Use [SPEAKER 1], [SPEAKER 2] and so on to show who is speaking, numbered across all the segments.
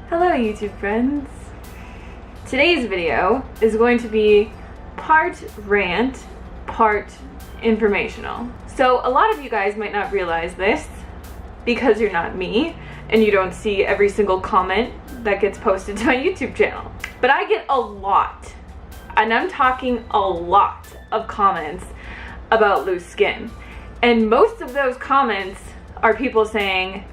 [SPEAKER 1] Hello YouTube friends. Today's video is going to be part rant, part informational. So a lot of you guys might not realize this because you're not me and you don't see every single comment that gets posted to my YouTube channel. But I get a lot, and I'm talking a lot of comments about loose skin. And most of those comments are people saying,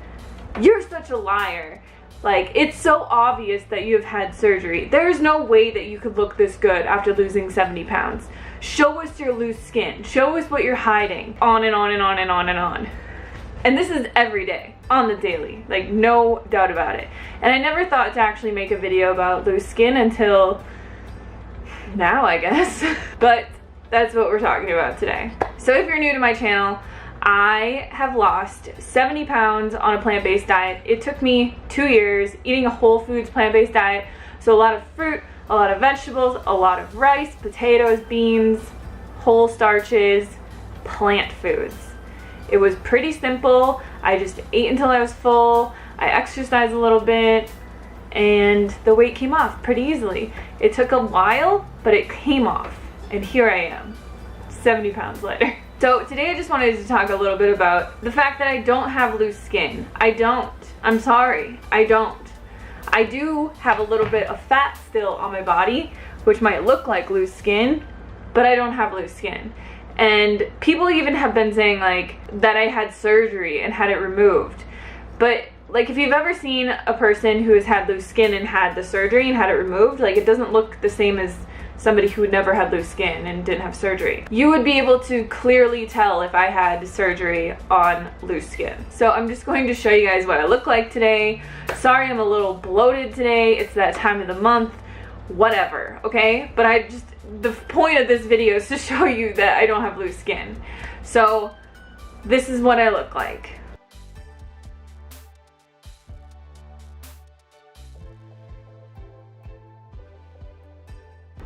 [SPEAKER 1] "You're such a liar. Like, it's so obvious that you've had surgery. There's no way that you could look this good after losing 70 pounds. Show us your loose skin. Show us what you're hiding." On and on and on and on and on. And this is every day, on the daily, like no doubt about it. And I never thought to actually make a video about loose skin until now, I guess. But that's what we're talking about today. So if you're new to my channel, I have lost 70 pounds on a plant-based diet. It took me 2 years eating a whole foods plant-based diet. So a lot of fruit, a lot of vegetables, a lot of rice, potatoes, beans, whole starches, plant foods. It was pretty simple. I just ate until I was full. I exercised a little bit and the weight came off pretty easily. It took a while, but it came off. And here I am, 70 pounds later. So today I just wanted to talk a little bit about the fact that I don't have loose skin. I don't. I'm sorry. I don't. I do have a little bit of fat still on my body, which might look like loose skin, but I don't have loose skin. And people even have been saying like that I had surgery and had it removed. But like if you've ever seen a person who has had loose skin and had the surgery and had it removed, like it doesn't look the same as somebody who never had loose skin and didn't have surgery. You would be able to clearly tell if I had surgery on loose skin. So I'm just going to show you guys what I look like today. Sorry I'm a little bloated today. It's that time of the month. Whatever, okay? But the point of this video is to show you that I don't have loose skin. So this is what I look like.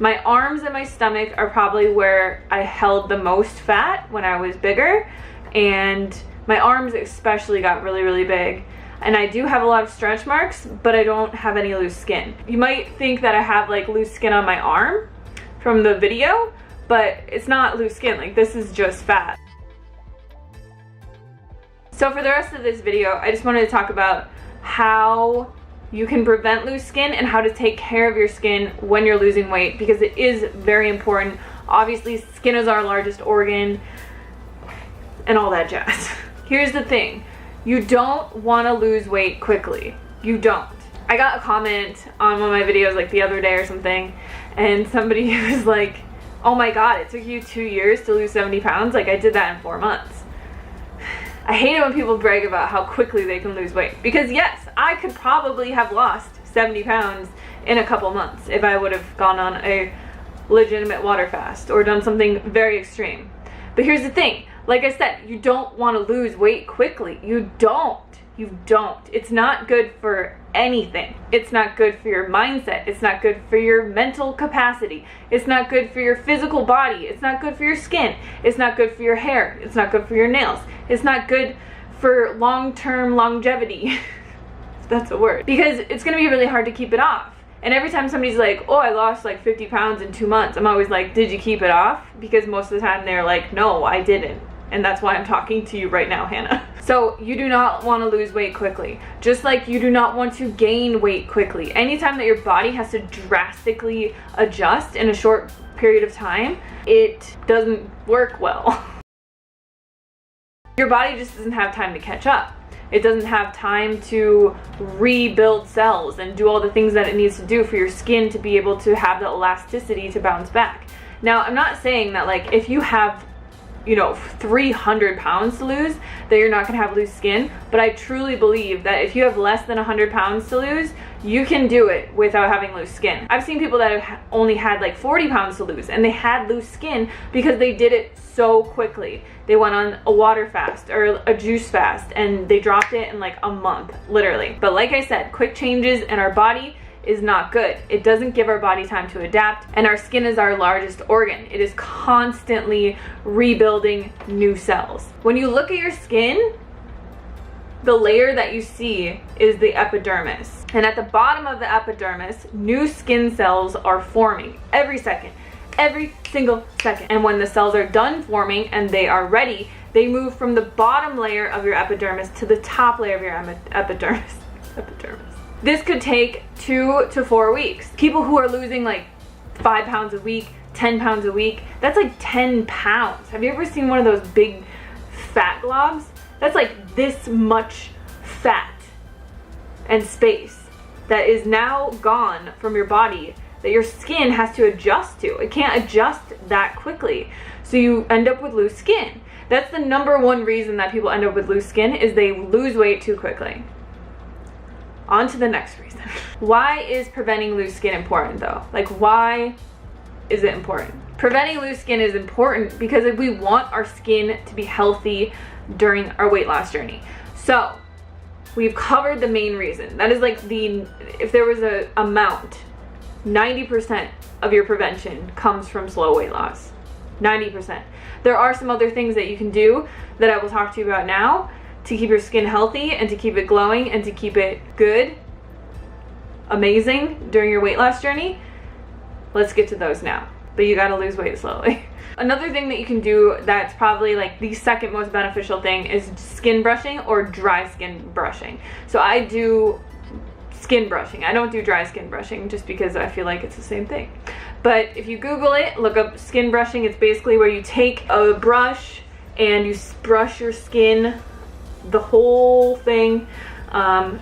[SPEAKER 1] My arms and my stomach are probably where I held the most fat when I was bigger, and my arms especially got really, really big. And I do have a lot of stretch marks, but I don't have any loose skin. You might think that I have like loose skin on my arm from the video, but it's not loose skin. Like this is just fat. So for the rest of this video, I just wanted to talk about how you can prevent loose skin and how to take care of your skin when you're losing weight, because it is very important. Obviously, skin is our largest organ and all that jazz. Here's the thing. You don't want to lose weight quickly. You don't. I got a comment on one of my videos like the other day or something, and somebody was like, "Oh my god, it took you 2 years to lose 70 pounds? Like I did that in 4 months." I hate it when people brag about how quickly they can lose weight, because yes, I could probably have lost 70 pounds in a couple months if I would have gone on a legitimate water fast or done something very extreme. But here's the thing, like I said, you don't want to lose weight quickly. You don't. It's not good for anything. It's not good for your mindset. It's not good for your mental capacity. It's not good for your physical body. It's not good for your skin. It's not good for your hair. It's not good for your nails. It's not good for long-term longevity. That's a word. Because it's gonna be really hard to keep it off. And every time somebody's like, "Oh, I lost like 50 pounds in 2 months," I'm always like, "Did you keep it off?" Because most of the time they're like, "No, I didn't." And that's why I'm talking to you right now, Hannah. So you do not want to lose weight quickly. Just like you do not want to gain weight quickly. Anytime that your body has to drastically adjust in a short period of time, it doesn't work well. Your body just doesn't have time to catch up. It doesn't have time to rebuild cells and do all the things that it needs to do for your skin to be able to have the elasticity to bounce back. Now, I'm not saying that like if you have 300 pounds to lose, that you're not gonna have loose skin, but I truly believe that if you have less than 100 pounds to lose, you can do it without having loose skin. I've seen people that have only had like 40 pounds to lose and they had loose skin because they did it so quickly. They went on a water fast or a juice fast and they dropped it in like a month, literally. But like I said, quick changes in our body is not good. It doesn't give our body time to adapt, and our skin is our largest organ. It is constantly rebuilding new cells. When you look at your skin, the layer that you see is the epidermis. And at the bottom of the epidermis, new skin cells are forming every second, every single second. And when the cells are done forming and they are ready, they move from the bottom layer of your epidermis to the top layer of your epidermis. This could take 2 to 4 weeks. People who are losing like 5 pounds a week, 10 pounds a week, that's like 10 pounds. Have you ever seen one of those big fat globs? That's like this much fat and space that is now gone from your body that your skin has to adjust to. It can't adjust that quickly. So you end up with loose skin. That's the #1 reason that people end up with loose skin, is they lose weight too quickly. On to the next reason. Why is preventing loose skin important though? Like, why is it important? Preventing loose skin is important because if we want our skin to be healthy during our weight loss journey. So we've covered the main reason. That is like if there was a amount, 90% of your prevention comes from slow weight loss. 90%. There are some other things that you can do that I will talk to you about now to keep your skin healthy and to keep it glowing and to keep it good, amazing during your weight loss journey. Let's get to those now. But you gotta lose weight slowly. Another thing that you can do that's probably like the second most beneficial thing is skin brushing or dry skin brushing. So I do skin brushing. I don't do dry skin brushing just because I feel like it's the same thing. But if you Google it, look up skin brushing, it's basically where you take a brush and you brush your skin, the whole thing,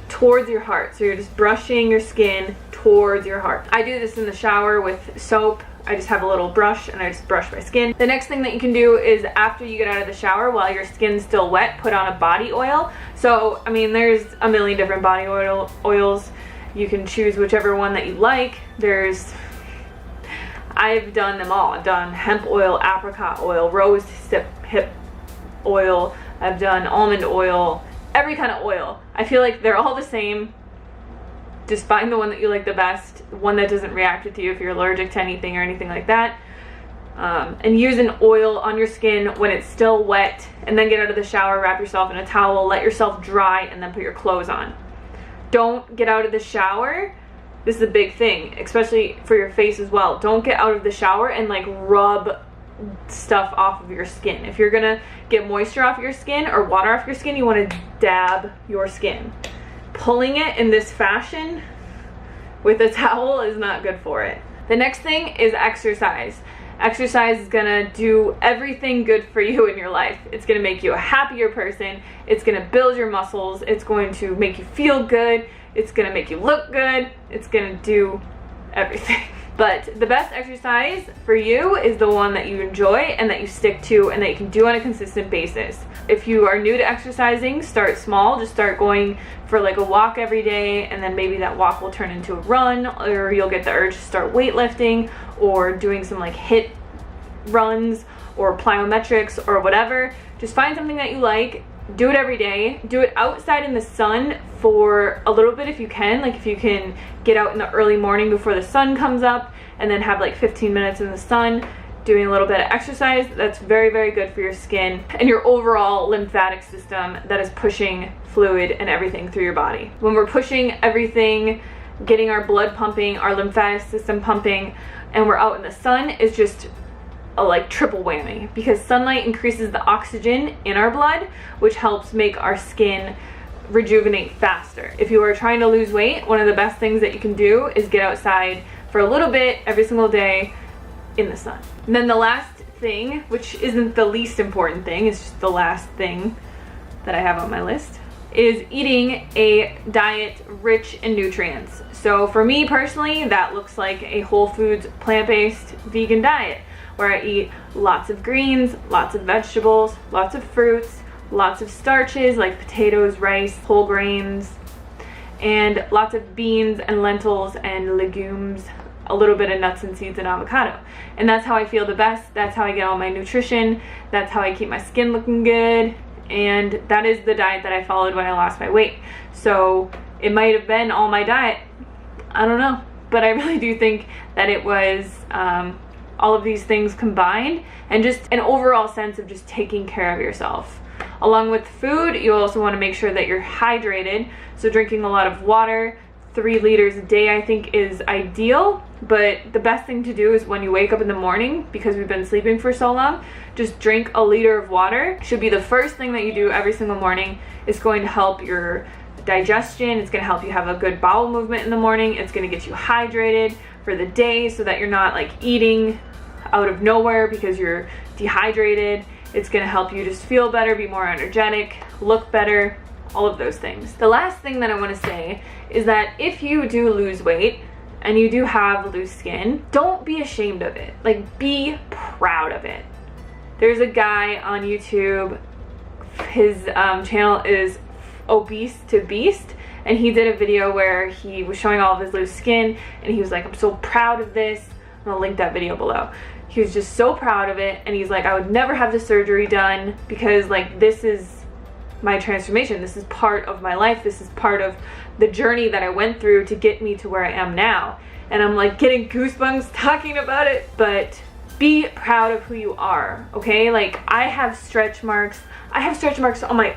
[SPEAKER 1] towards your heart. So you're just brushing your skin towards your heart. I do this in the shower with soap. I just have a little brush and I just brush my skin. The next thing that you can do is after you get out of the shower, while your skin's still wet, put on a body oil. So, I mean, there's a million different body oils. You can choose whichever one that you like. I've done them all. I've done hemp oil, apricot oil, rose hip oil. I've done almond oil, every kind of oil. I feel like they're all the same. Just find the one that you like the best, one that doesn't react with you if you're allergic to anything or anything like that. And use an oil on your skin when it's still wet, and then get out of the shower, wrap yourself in a towel, let yourself dry, and then put your clothes on. Don't get out of the shower. This is a big thing, especially for your face as well. Don't get out of the shower and like rub stuff off of your skin. If you're gonna get moisture off your skin or water off your skin, you want to dab your skin. Pulling it in this fashion with a towel is not good for it. The next thing is exercise. Exercise is gonna do everything good for you in your life. It's gonna make you a happier person. It's gonna build your muscles. It's going to make you feel good. It's gonna make you look good. It's gonna do everything. But the best exercise for you is the one that you enjoy and that you stick to and that you can do on a consistent basis. If you are new to exercising, start small. Just start going for like a walk every day, and then maybe that walk will turn into a run, or you'll get the urge to start weightlifting or doing some like HIIT runs or plyometrics or whatever. Just find something that you like. Do it every day. Do it outside in the sun for a little bit if you can. Like if you can get out in the early morning before the sun comes up and then have like 15 minutes in the sun doing a little bit of exercise, that's very, very good for your skin and your overall lymphatic system that is pushing fluid and everything through your body. When we're pushing everything, getting our blood pumping, our lymphatic system pumping, and we're out in the sun, is just a like triple whammy, because sunlight increases the oxygen in our blood, which helps make our skin rejuvenate faster. If you are trying to lose weight, one of the best things that you can do is get outside for a little bit every single day in the sun. And then the last thing, which isn't the least important thing, it's just the last thing that I have on my list, is eating a diet rich in nutrients. So for me personally, that looks like a whole foods, plant-based vegan diet, where I eat lots of greens, lots of vegetables, lots of fruits, lots of starches like potatoes, rice, whole grains, and lots of beans and lentils and legumes, a little bit of nuts and seeds and avocado. And that's how I feel the best. That's how I get all my nutrition. That's how I keep my skin looking good. And that is the diet that I followed when I lost my weight. So it might have been all my diet. I don't know. But I really do think that it was all of these things combined, and just an overall sense of just taking care of yourself. Along with food, you also want to make sure that you're hydrated. So drinking a lot of water, 3 liters a day I think is ideal. But the best thing to do is when you wake up in the morning, because we've been sleeping for so long, just drink a liter of water. Should be the first thing that you do every single morning. It's going to help your digestion. It's going to help you have a good bowel movement in the morning. It's going to get you hydrated for the day so that you're not like eating out of nowhere because you're dehydrated. It's going to help you just feel better, be more energetic, look better, all of those things. The last thing that I want to say is that if you do lose weight and you do have loose skin, don't be ashamed of it. Like, be proud of it. There's a guy on YouTube, his channel is Obese to Beast, and he did a video where he was showing all of his loose skin, and he was like, I'm so proud of this. I'm gonna link that video below. He was just so proud of it, and he's like, I would never have the surgery done because like this is my transformation. This is part of my life. This is part of the journey that I went through to get me to where I am now. And I'm like getting goosebumps talking about it. But be proud of who you are, okay? Like, I have stretch marks. I have stretch marks on my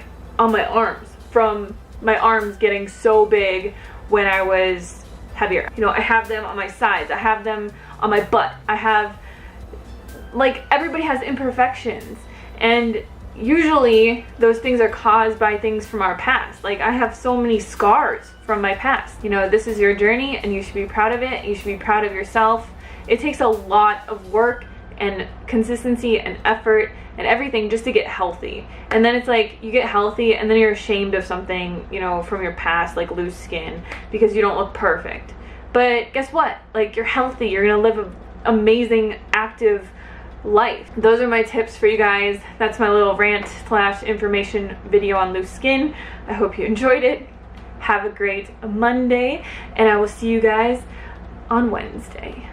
[SPEAKER 1] arms from my arms getting so big when I was heavier. You know, I have them on my sides. I have them on my butt. I have, like, everybody has imperfections, and usually those things are caused by things from our past. Like, I have so many scars from my past. You know, this is your journey and you should be proud of it. You should be proud of yourself. It takes a lot of work and consistency and effort and everything just to get healthy. And then it's like you get healthy and then you're ashamed of something, you know, from your past, like loose skin, because you don't look perfect. But guess what? Like, you're healthy. You're gonna live an amazing, active life. Those are my tips for you guys. That's my little rant / information video on loose skin. I hope you enjoyed it. Have a great Monday, and I will see you guys on Wednesday.